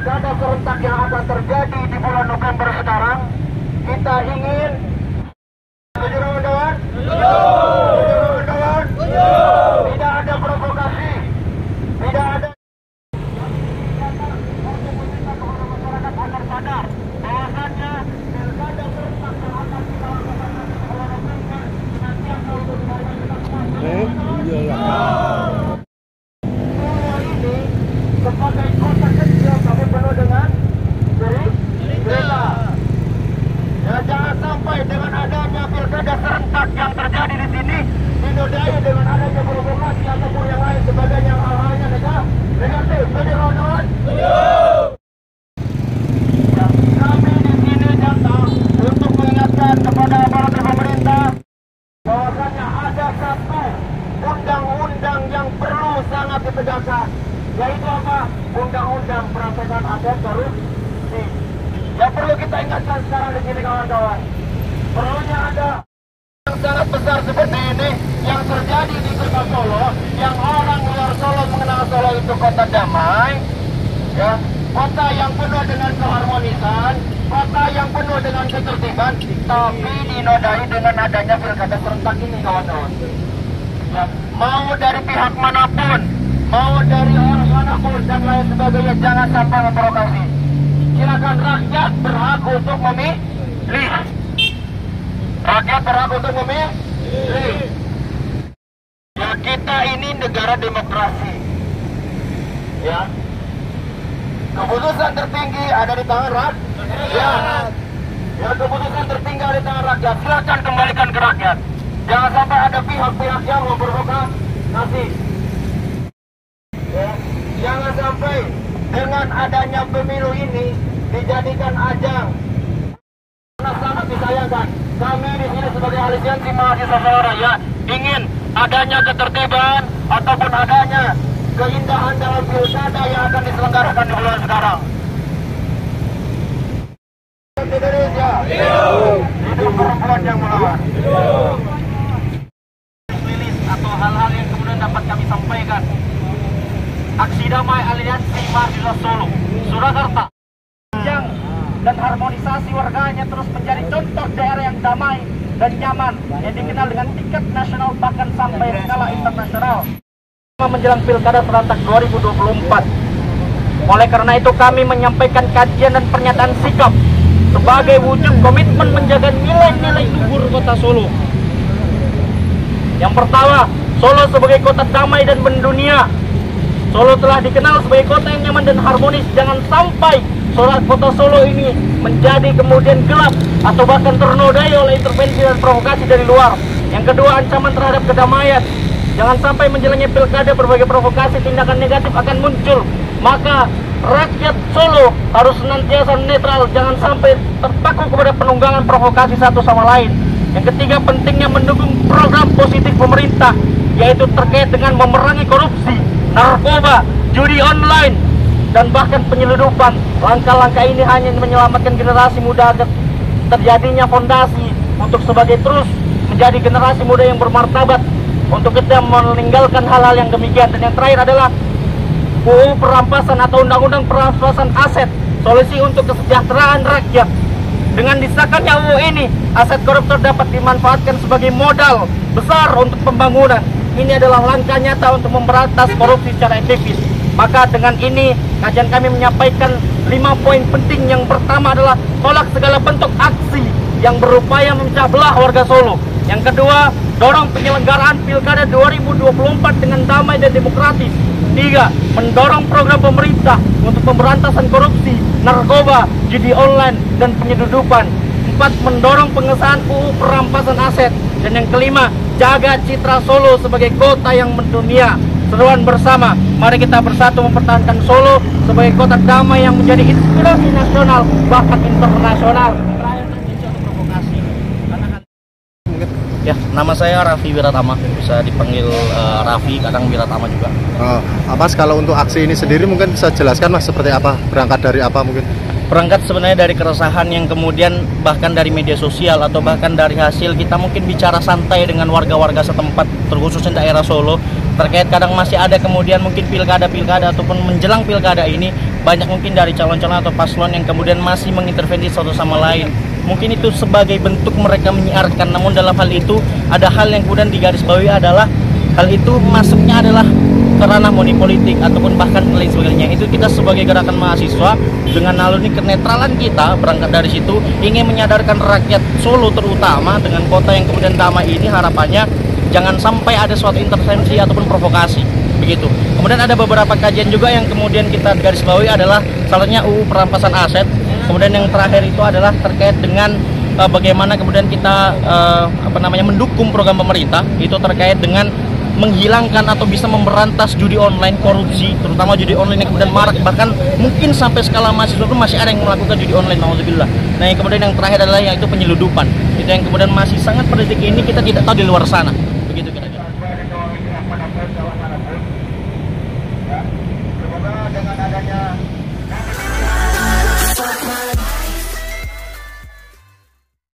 pilkada serentak yang akan terjadi di bulan November sekarang, kita ingin kawan-kawan, tidak ada provokasi, tidak ada masyarakat agar sadar bahwasannya pilkada serentak yang akan kita lakukan nanti di bulan November nanti akan untuk kita semua. Sebagai kota kecil kami penuh dengan cerita. Ya, jangan sampai dengan adanya pilkada serentak yang terjadi di sini dinodai dengan adanya provokasi ataupun yang lain sebagainya hal-halnya negatif. Jadi kawan-kawan, ya, kami di sini datang untuk mengingatkan kepada aparat pemerintah bahwasannya ada satu undang-undang yang perlu sangat ditegakkan, yaitu apa? Undang-undang perampasan aset korupsi. Yang perlu kita ingatkan sekarang di sini kawan-kawan, perlunya ada yang sangat besar seperti ini yang terjadi di kota Solo, yang orang luar Solo mengenal Solo itu kota damai, ya, kota yang penuh dengan keharmonisan, kota yang penuh dengan ketertiban, tapi dinodai dengan adanya pilkada serentak ini kawan-kawan. Ya, mau dari pihak manapun, mau dari orang manapun dan lain sebagainya, jangan sampai memprovokasi. Silakan, rakyat berhak untuk memilih. Rakyat berhak untuk memilih. Ya, kita ini negara demokrasi. Ya, keputusan tertinggi ada di tangan rakyat. Ya, keputusan tertinggi ada di tangan rakyat. Silakan kembalikan ke rakyat. Jangan sampai ada pihak-pihak yang memprovokasi. Ya, jangan sampai dengan adanya pemilu ini dijadikan ajang. Sangat disayangkan, kami di sini sebagai aliansi mahasiswa Solo Raya ingin adanya ketertiban ataupun adanya keindahan dalam pilkada yang akan diselenggarakan di bulan sekarang. Indonesia, hidup perempuan yang melawan. Atau hal-hal yang kemudian dapat kami sampaikan. Aksi damai aliansi mahasiswa Solo, Surakarta, dan harmonisasi warganya terus menjadi contoh daerah yang damai dan nyaman yang dikenal dengan tingkat nasional bahkan sampai skala internasional. Menjelang pilkada serentak 2024. Oleh karena itu kami menyampaikan kajian dan pernyataan sikap sebagai wujud komitmen menjaga nilai-nilai luhur kota Solo. Yang pertama, Solo sebagai kota damai dan mendunia. Solo telah dikenal sebagai kota yang nyaman dan harmonis. Jangan sampai kota Solo ini menjadi kemudian gelap atau bahkan ternodai oleh intervensi dan provokasi dari luar. Yang kedua, ancaman terhadap kedamaian. Jangan sampai menjalannya pilkada berbagai provokasi, tindakan negatif akan muncul. Maka rakyat Solo harus senantiasa netral, jangan sampai terpaku kepada penunggangan provokasi satu sama lain. Yang ketiga, pentingnya mendukung program positif pemerintah, yaitu terkait dengan memerangi korupsi, narkoba, judi online, dan bahkan penyeludupan. Langkah-langkah ini hanya menyelamatkan generasi muda agar terjadinya fondasi untuk sebagai terus menjadi generasi muda yang bermartabat untuk kita meninggalkan hal-hal yang demikian. Dan yang terakhir adalah UU perampasan atau undang-undang perampasan aset, solusi untuk kesejahteraan rakyat. Dengan disahkannya UU ini, aset koruptor dapat dimanfaatkan sebagai modal besar untuk pembangunan. Ini adalah langkah nyata untuk memberantas korupsi secara efektif. Maka dengan ini, kajian kami menyampaikan 5 poin penting. Yang pertama adalah tolak segala bentuk aksi yang berupaya memecah belah warga Solo. Yang kedua, dorong penyelenggaraan Pilkada 2024 dengan damai dan demokratis. 3, mendorong program pemerintah untuk pemberantasan korupsi, narkoba, judi online, dan penyeludupan. 4, mendorong pengesahan UU perampasan aset. Dan yang kelima, jaga citra Solo sebagai kota yang mendunia. Seruan bersama, mari kita bersatu mempertahankan Solo sebagai kota damai yang menjadi inspirasi nasional bahkan internasional. Ya, nama saya Raffi Wiratama, bisa dipanggil Raffi, kadang Wiratama juga. Mas, kalau untuk aksi ini sendiri mungkin bisa jelaskan Mas seperti apa, berangkat dari apa mungkin? Berangkat sebenarnya dari keresahan yang kemudian bahkan dari media sosial atau bahkan dari hasil kita mungkin bicara santai dengan warga-warga setempat, terkhususnya daerah Solo, terkait kadang masih ada kemudian mungkin pilkada ataupun menjelang pilkada ini banyak mungkin dari calon-calon atau paslon yang kemudian masih mengintervensi satu sama lain. Mungkin itu sebagai bentuk mereka menyiarkan, namun dalam hal itu ada hal yang kemudian digarisbawahi adalah hal itu masuknya adalah ke ranah money politik ataupun bahkan lain sebagainya. Itu kita sebagai gerakan mahasiswa dengan alumni kenetralan kita berangkat dari situ ingin menyadarkan rakyat Solo terutama dengan kota yang kemudian damai ini, harapannya jangan sampai ada suatu intervensi ataupun provokasi begitu. Kemudian ada beberapa kajian juga yang kemudian kita garisbawahi adalah salahnya UU perampasan aset. Kemudian yang terakhir itu adalah terkait dengan bagaimana kemudian kita mendukung program pemerintah itu terkait dengan menghilangkan atau bisa memberantas judi online, korupsi, terutama judi online yang kemudian marak, bahkan mungkin sampai skala mahasiswa pun masih ada yang melakukan judi online, nauzubillah. Nah, yang kemudian yang terakhir adalah yaitu penyeludupan. Itu yang kemudian masih sangat pada detik ini kita tidak tahu di luar sana.